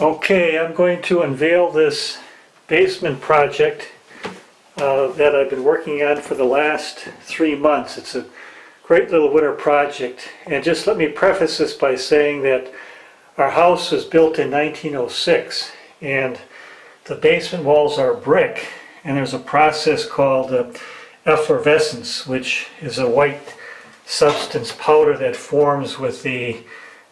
Okay, I'm going to unveil this basement project that I've been working on for the last 3 months. It's a great little winter project, and just let me preface this by saying that our house was built in 1906 and the basement walls are brick, and there's a process called effervescence, which is a white substance powder that forms with the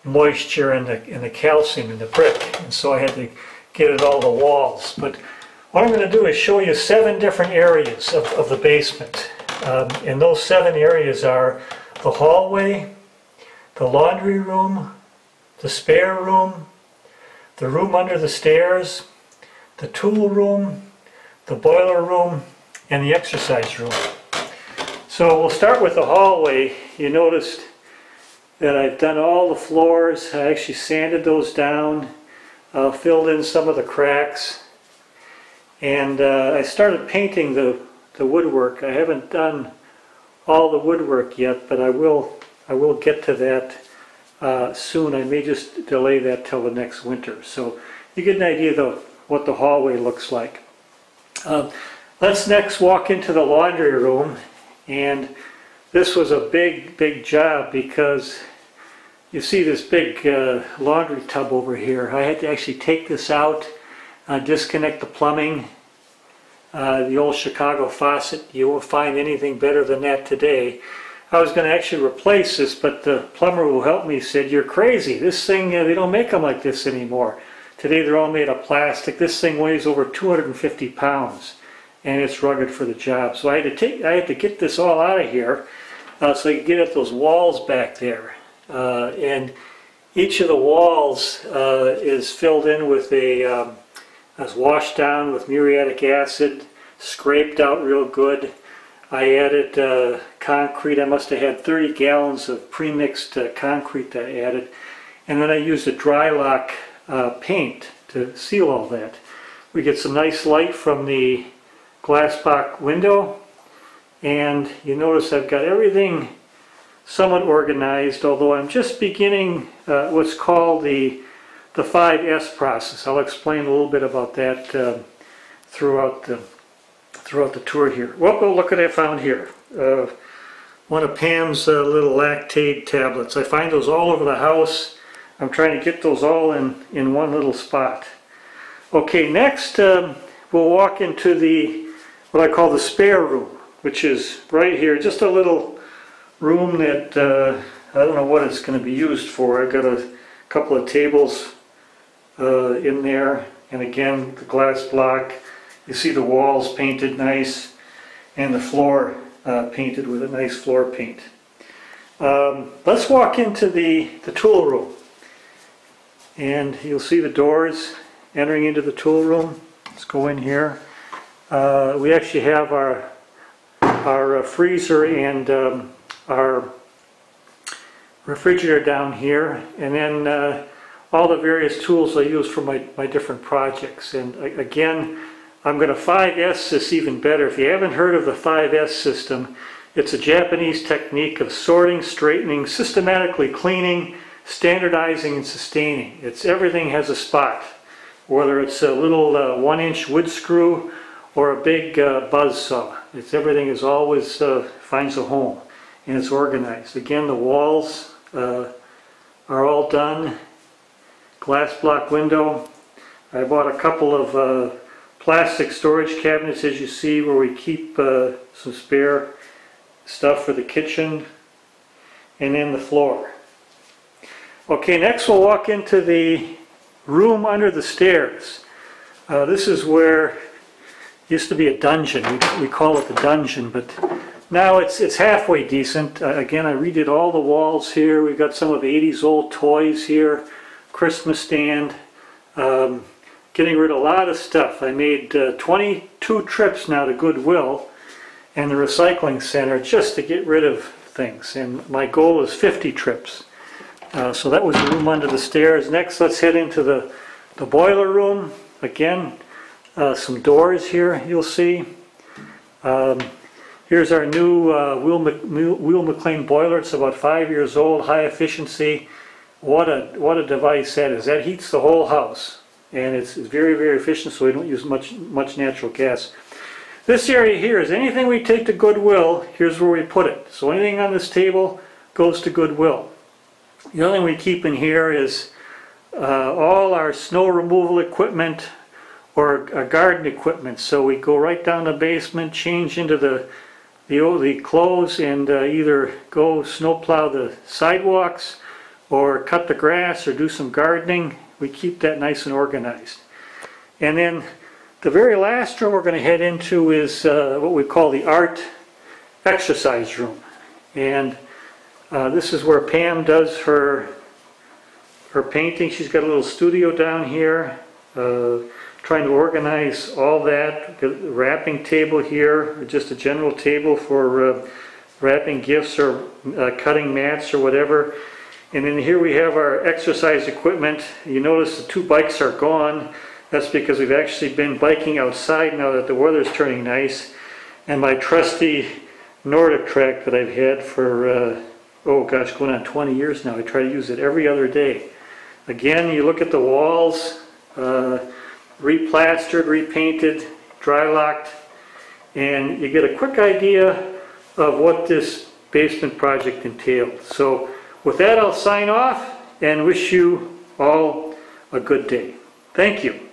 moisture and the calcium in the brick, and so I had to get it all the walls. But what I'm going to do is show you 7 different areas of the basement, and those 7 areas are the hallway, the laundry room, the spare room, the room under the stairs, the tool room, the boiler room, and the exercise room. So we'll start with the hallway. You noticed that I've done all the floors. I actually sanded those down, filled in some of the cracks, and I started painting the woodwork. I haven't done all the woodwork yet, but I will get to that soon. I may just delay that till the next winter. So you get an idea of what the hallway looks like. Let's next walk into the laundry room, and this was a big job because you see this big laundry tub over here. I had to actually take this out, disconnect the plumbing, the old Chicago faucet. You won't find anything better than that today. I was going to actually replace this, but the plumber who helped me said, "You're crazy. This thing, they don't make them like this anymore. Today they're all made of plastic. This thing weighs over 250 pounds, and it's rugged for the job." So I had to get this all out of here so I could get at those walls back there. And each of the walls is filled in with is washed down with muriatic acid, scraped out real good. I added concrete. I must have had 30 gallons of premixed concrete that I added, and then I used a Drylok paint to seal all that. We get some nice light from the glass block window, and you notice I've got everything somewhat organized, although I'm just beginning what's called the 5S process. I'll explain a little bit about that throughout the tour here. Well, look what I found here. One of Pam's little Lactaid tablets. I find those all over the house. I'm trying to get those all in one little spot. Okay, next we'll walk into what I call the spare room, which is right here. Just a little room that I don't know what it's going to be used for. I've got a couple of tables in there, and again the glass block. You see the walls painted nice, and the floor painted with a nice floor paint. Let's walk into the tool room, and you'll see the doors entering into the tool room. Let's go in here. We actually have our freezer and our refrigerator down here, and then all the various tools I use for my different projects. And again, I'm going to 5S this even better. If you haven't heard of the 5S system, it's a Japanese technique of sorting, straightening, systematically cleaning, standardizing, and sustaining. Everything has a spot, whether it's a little 1-inch wood screw or a big buzz saw. Everything is always finds a home, and it's organized. Again, the walls are all done. Glass block window. I bought a couple of plastic storage cabinets, as you see, where we keep some spare stuff for the kitchen, and then the floor. Okay, next we'll walk into the room under the stairs. This is where it used to be a dungeon. We call it the dungeon, but now it's halfway decent. Again, I redid all the walls here. We've got some of the 80s old toys here, Christmas stand, getting rid of a lot of stuff. I made 22 trips now to Goodwill and the recycling center just to get rid of things, and my goal is 50 trips. So that was the room under the stairs. Next, let's head into the boiler room. Again, some doors here you'll see. Here's our new Wheel McLean boiler. It's about 5 years old, high efficiency. What a device that is. That heats the whole house. and it's very, very efficient, so we don't use much natural gas. This area here is anything we take to Goodwill, here's where we put it. So anything on this table goes to Goodwill. The other thing we keep in here is all our snow removal equipment or garden equipment. So we go right down the basement, change into the clothes, and either go snowplow the sidewalks or cut the grass or do some gardening. We keep that nice and organized. And then the very last room we're going to head into is what we call the art exercise room. And this is where Pam does her painting. She's got a little studio down here, trying to organize all that. Got a wrapping table here, just a general table for wrapping gifts or cutting mats or whatever. And then here we have our exercise equipment. You notice the 2 bikes are gone. That's because we've actually been biking outside now that the weather's turning nice. And my trusty Nordic track that I've had for, oh gosh, going on 20 years now. I try to use it every other day. Again, you look at the walls, replastered, repainted, dry locked, and you get a quick idea of what this basement project entailed. So with that, I'll sign off and wish you all a good day. Thank you.